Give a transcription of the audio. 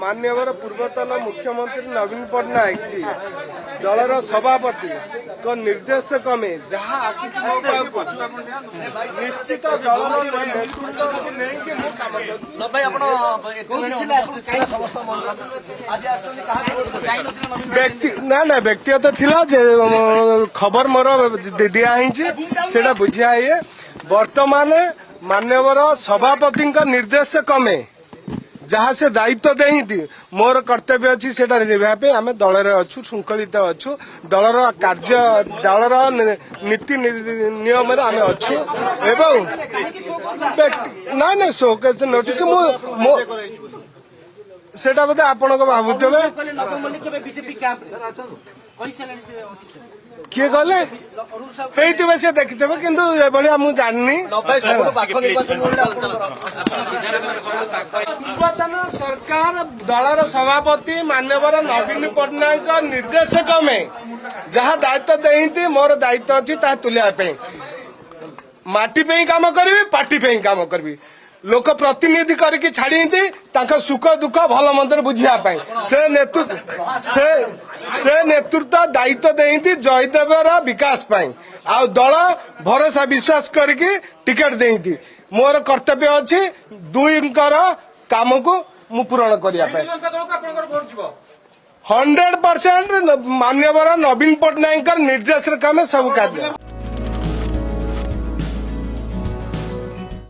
मान्यवर पूर्वतन मुख्यमंत्री नवीन पट्टनायक जी दलर सभापति को निर्देश क्रमे जहाँ आसी निश्चित दलर नेतृत्व को लेकिन व्यक्ति ना ना व्यक्तिगत थिला खबर मोर दिया बुझा है वर्तमान मान्यवर सभापति निर्देश क्रमे जहाँ से दायित्व देती मोर कर्तव्य अच्छी से निभाई आम दल अच्छु श्रृंखलित अच्छु दलर कार्य दलर नीति नियम आम अच्छु एवं ना ना शोकेस नोटिस सेटा बोधे आपण को भावुवे किए गले से देखिथे कि मुझे जाननी पूर्वतन सरकार दलर सभापति मान्यवर नवीन पट्टनायक निर्देश क्रमे जहाँ दायित्व देती मोर दायित्व अच्छी तुलिया माटी पे काम करी पार्टी पे काम करी लोक प्रतिनिधि करके छाड़ी सुख दुख भल मंद बुझापी से नेतृत्व दायित्व देती जयदेवर विकास आ दल भरोसा विश्वास करके टिकेट देती मोर कर्तव्य अच्छी दुईकर काम को मु पूरण करने 100% मान्यवर नवीन पट्टनायक निर्देश क्रमे सब कार्य।